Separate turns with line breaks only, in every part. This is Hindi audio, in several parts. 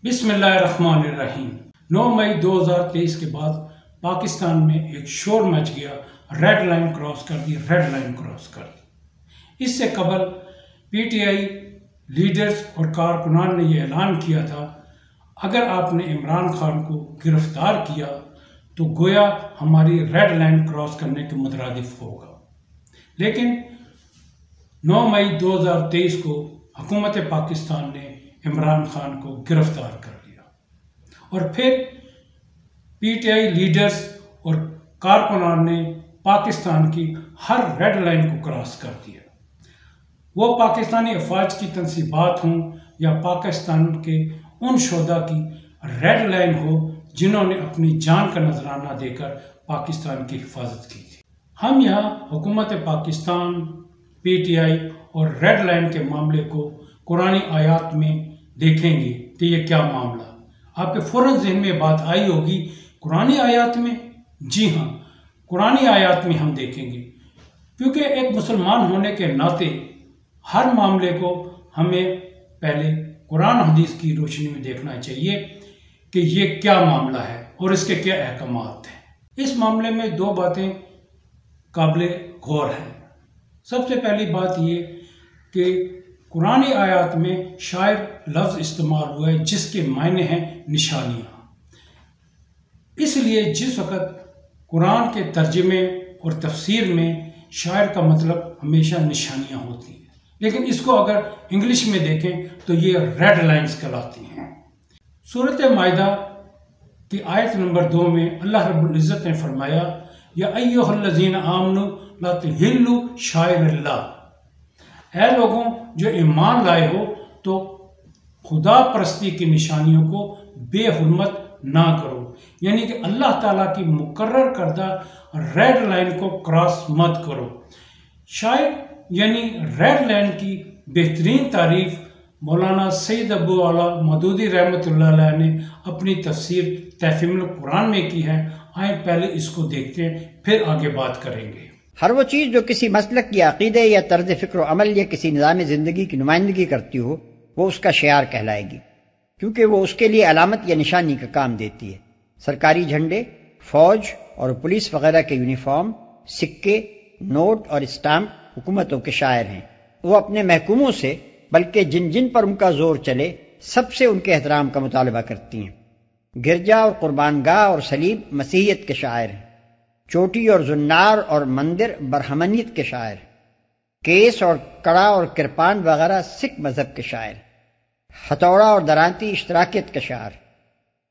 बिस्मिल्लाहिर्रहमानिर्रहीम। 9 मई 2023 के बाद पाकिस्तान में एक शोर मच गया। रेड लाइन क्रॉस कर दी, रेड लाइन क्रॉस कर दी। इससे कबल पीटीआई लीडर्स और कारकुनान ने यह ऐलान किया था, अगर आपने इमरान खान को गिरफ्तार किया तो गोया हमारी रेड लाइन क्रॉस करने के मुतरादिफ होगा। लेकिन 9 मई 2023 को हुकूमत पाकिस्तान ने इमरान खान को गिरफ्तार कर लिया और फिर पीटीआई लीडर्स और कारकुनान ने पाकिस्तान की हर रेड लाइन को क्रॉस कर दिया। वो पाकिस्तानी अफवाज की तनसीबात हों या पाकिस्तान के उन शोधा की रेड लाइन हो जिन्होंने अपनी जान का नजराना देकर पाकिस्तान की हिफाजत की थी। हम यहाँ हुकूमत पाकिस्तान, पीटीआई और रेड लाइन के मामले को कुरानी आयात में देखेंगे कि ये क्या मामला। आपके फौरन ज़हन में बात आई होगी, कुरानी आयात में? जी हाँ, कुरानी आयात में हम देखेंगे, क्योंकि एक मुसलमान होने के नाते हर मामले को हमें पहले कुरान हदीस की रोशनी में देखना चाहिए कि ये क्या मामला है और इसके क्या अहकामात हैं। इस मामले में दो बातें काबिल गौर हैं। सबसे पहली बात ये कि कुरानी आयात में शायर लफ्ज़ इस्तेमाल हुआ है जिसके मायने हैं निशानियाँ। इसलिए जिस वक़्त कुरान के तर्जुमे और तफसीर में शायर का मतलब हमेशा निशानियाँ होती हैं, लेकिन इसको अगर इंग्लिश में देखें तो ये रेड लाइंस कहलाती हैं। सूरत माइदा की आयत नंबर 2 में अल्लाह रब्बुल इज़्ज़त ने फरमाया, या अय्युहल्लज़ीना आमनू ला तुहिल्लू शाइरल्लाह, ऐ लोगों जो ईमान लाए हो तो खुदा परस्ती की निशानियों को बेहुरमत ना करो, यानी कि अल्लाह ताला की मुकर्रर करदा रेड लाइन को क्रॉस मत करो। शायद यानी रेड लाइन की बेहतरीन तारीफ मौलाना सैयद अबू आला मदूदी रहमतुल्लाह अलैह ने अपनी तफसीर तहफ़ीमुल कुरान में की है। आए पहले इसको देखते हैं, फिर आगे बात करेंगे।
हर वो चीज़ जो किसी मसलक या अक़ीदे या तर्ज फ़िक्र अमल या किसी निज़ाम ज़िंदगी की नुमाइंदगी करती हो, वो उसका शियार कहलाएगी, क्योंकि वो उसके लिए अलामत या निशानी का काम देती है। सरकारी झंडे, फौज और पुलिस वगैरह के यूनिफॉर्म, सिक्के, नोट और स्टाम्प हुकूमतों के शायर हैं। वो अपने महकूमों से, बल्कि जिन जिन पर उनका जोर चले, सबसे उनके एहतराम का मुतालबा करती हैं। गिरजा और कुर्बानगाह और सलीब मसीहियत के शायर हैं। चोटी और जुन्नार और मंदिर बरहमनियत के शायर, केस और कड़ा और किरपान वगैरह सिख मजहब के शायर, हथौड़ा और दरांती इश्तराकियत के शायर,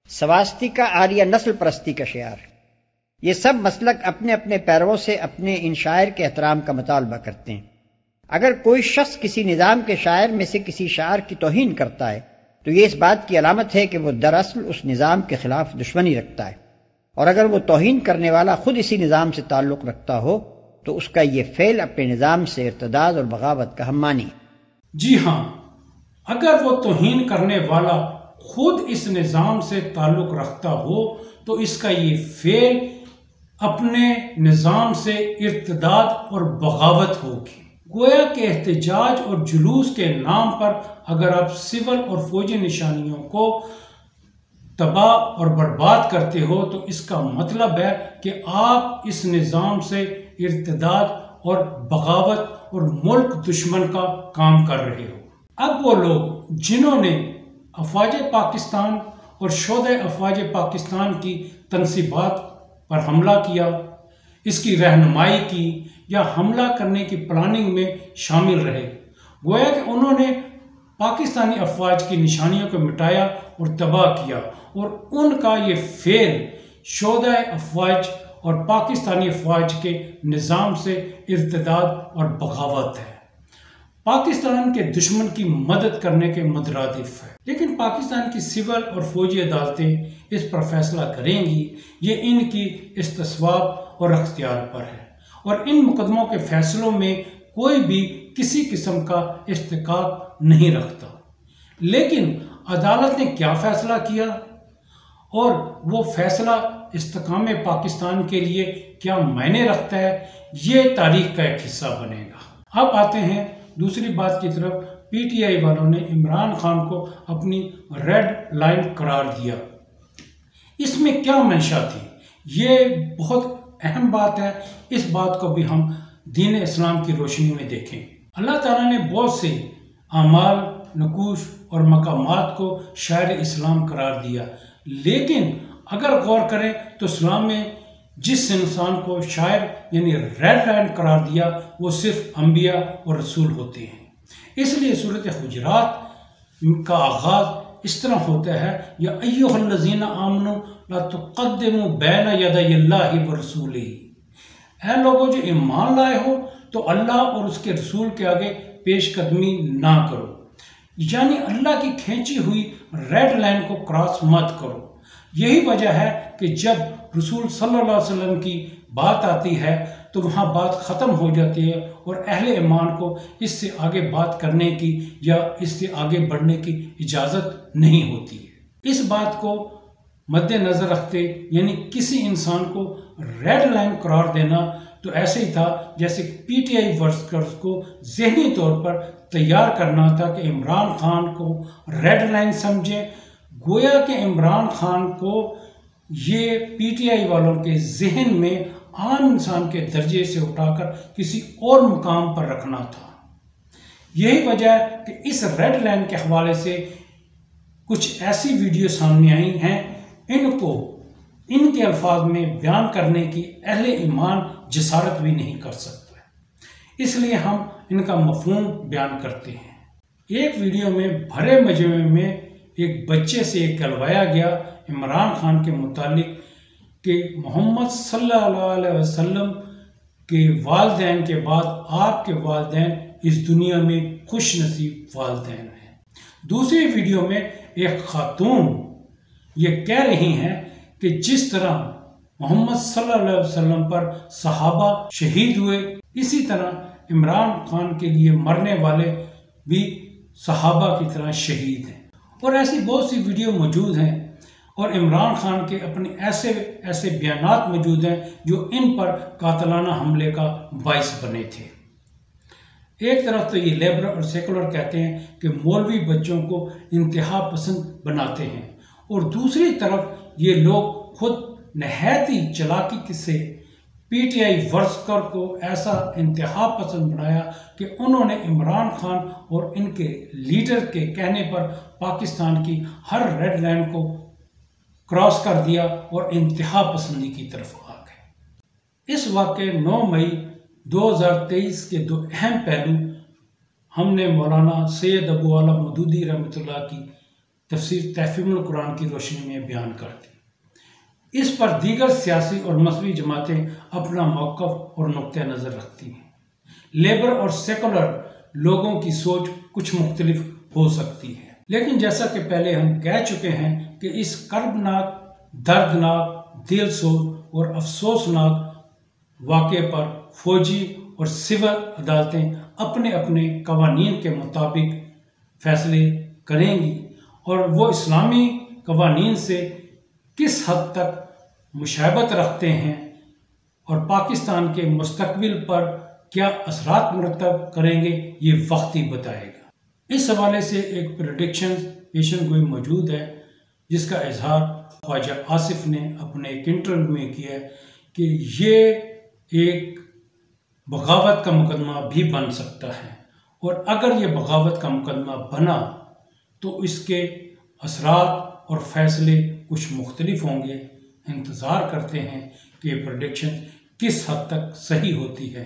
सवास्तिका आर्य नस्ल परस्ती का शायर। ये सब मसलक अपने अपने पैरों से अपने इन शायर के एहतराम का मुतालबा करते हैं। अगर कोई शख्स किसी निज़ाम के शायर में से किसी शायर की तौहीन करता है तो ये इस बात की अलामत है कि वो दरअसल उस निज़ाम के खिलाफ दुश्मनी रखता है, और अगर वो तौहीन करने वाला खुद इसी निज़ाम से ताल्लुक़ रखता हो तो उसका ये फ़ेल अपने निज़ाम से इर्तिदाद और बगावत का हम्मानी है।
जी हाँ, अगर वो तौहीन करने वाला खुद इस निज़ाम से ताल्लुक़ रखता हो तो इसका ये फ़ेल अपने निज़ाम से इर्तिदाद और बगावत होगी। गोया के एहतजाज और जुलूस के नाम पर अगर आप सिविल और फौजी निशानियों को तबाह और बर्बाद करते हो तो इसका मतलब है कि आप इस निज़ाम से इर्तिदाद और बगावत और मुल्क दुश्मन का काम कर रहे हो। अब वो लोग जिन्होंने अफवाज पाकिस्तान और शोधे अफवाज पाकिस्तान की तनसीबात पर हमला किया, इसकी रहनुमाई की या हमला करने की प्लानिंग में शामिल रहे, गोया कि उन्होंने पाकिस्तानी अफवाज की निशानियों को मिटाया और तबाह किया, और उनका ये फेल शोधा अफवाज और पाकिस्तानी अफवाज के निज़ाम से इर्तिदाद और बगावत है। पाकिस्तान के दुश्मन की मदद करने के मुतरादिफ है। लेकिन पाकिस्तान की सिविल और फौजी अदालतें इस पर फैसला करेंगी, ये इनकी इस्तिस्वाब और अख्तियार पर है, और इन मुकदमों के फैसलों में कोई भी किसी किस्म का इस्तिकाक नहीं रखता। लेकिन अदालत ने क्या फैसला किया और वो फैसला इस्तिकाम पाकिस्तान के लिए क्या मायने रखता है, ये तारीख का एक हिस्सा बनेगा। अब आते हैं दूसरी बात की तरफ, पीटीआई वालों ने इमरान खान को अपनी रेड लाइन करार दिया। इसमें क्या मंशा थी, ये बहुत अहम बात है। इस बात को भी हम दीन इस्लाम की रोशनी में देखें। अल्लाह ताला ने बहुत से आमाल, नकूश और मकामात को शायर इस्लाम करार दिया, लेकिन अगर गौर करें तो इस्लाम में जिस इंसान को शायर यानी रेड लाइन करार दिया वो सिर्फ अंबिया और रसूल होते हैं। इसलिए सूरत हुजरात का आगाज इस तरह होता है, या अय्युहल्लज़ीना आमनू ला तुक़द्दिमू बैना यदायिल्लाहि व रसूलिही, ऐ लोगों जो ईमान लाए हो तो अल्लाह और उसके रसूल के आगे पेशकदमी ना करो, यानी अल्लाह की खींची हुई रेड लाइन को क्रॉस मत करो। यही वजह है कि जब रसूल सल्लल्लाहु अलैहि वसल्लम की बात आती है तो वहाँ बात ख़त्म हो जाती है और अहले ईमान को इससे आगे बात करने की या इससे आगे बढ़ने की इजाज़त नहीं होती है। इस बात को मद्देनज़र रखते यानी किसी इंसान को रेड लाइन करार देना तो ऐसे ही था जैसे पीटीआई वर्कर्स को ज़हनी तौर पर तैयार करना था कि इमरान खान को रेड लाइन समझे। गोया कि इमरान खान को ये पीटीआई वालों के जहन में आम इंसान के दर्जे से उठाकर किसी और मुकाम पर रखना था। यही वजह है कि इस रेड लाइन के हवाले से कुछ ऐसी वीडियो सामने आई हैं, इनको इनके अल्फाज में बयान करने की अहले ईमान जसारत भी नहीं कर सकता, इसलिए हम इनका मफहूम बयान करते हैं। एक वीडियो में भरे मजमे में एक बच्चे से कहलवाया गया इमरान खान के मुतालिक कि मोहम्मद सल्लल्लाहु अलैहि वसल्लम के वालिदैन के बाद आपके वालिदैन इस दुनिया में खुश नसीब वालिदैन हैं। दूसरी वीडियो में एक खातून ये कह रही हैं कि जिस तरह मोहम्मद सल्लल्लाहु अलैहि वसल्लम पर सहाबा शहीद हुए, इसी तरह इमरान खान के लिए मरने वाले भी सहाबा की तरह शहीद हैं। और ऐसी बहुत सी वीडियो मौजूद हैं और इमरान खान के अपने ऐसे ऐसे बयानात मौजूद हैं जो इन पर कातलाना हमले का बाइस बने थे। एक तरफ तो ये लेबर और सेकुलर कहते हैं कि मौलवी बच्चों को इंतहा पसंद बनाते हैं, और दूसरी तरफ ये लोग खुद नहायती चालाकी से पीटीआई वर्कर को ऐसा इंतहा पसंद बनाया कि उन्होंने इमरान खान और इनके लीडर के कहने पर पाकिस्तान की हर रेड लाइन को क्रॉस कर दिया और इंतहा पसंदी की तरफ आ गए। इस वाक़े 9 मई 2023 के दो अहम पहलू हमने मौलाना सैयद अबू आला मौदूदी रहमतुल्लाह की तफसीर तहफ़ीमुल कुरान की रोशनी में बयान कर दी। इस पर दीगर सियासी और मसली जमातें अपना मौक़िफ़ और नुक्ते नज़र रखती हैं। लेबर और सेकुलर लोगों की सोच कुछ मुख्तलिफ हो सकती है, लेकिन जैसा कि पहले हम कह चुके हैं कि इस कर्बनाक, दर्दनाक, दिलसोज और अफसोसनाक वाक़े पर फौजी और सिविल अदालतें अपने अपने कवानीन के मुताबिक फैसले करेंगी, और वो इस्लामी कवानीन से किस हद तक मुशाबत रखते हैं और पाकिस्तान के मुस्तकबिल पर क्या असरात मुरतब करेंगे, ये वक्त ही बताएगा। इस हवाले से एक प्रेडिक्शन पेशन गोई मौजूद है जिसका इजहार ख्वाजा आसिफ ने अपने एक इंटरव्यू में किया है कि ये एक बगावत का मुकदमा भी बन सकता है, और अगर ये बगावत का मुकदमा बना तो इसके असरात और फैसले कुछ मुख्तलिफ होंगे। इंतज़ार करते हैं कि ये प्रेडिक्शन किस हद तक सही होती है।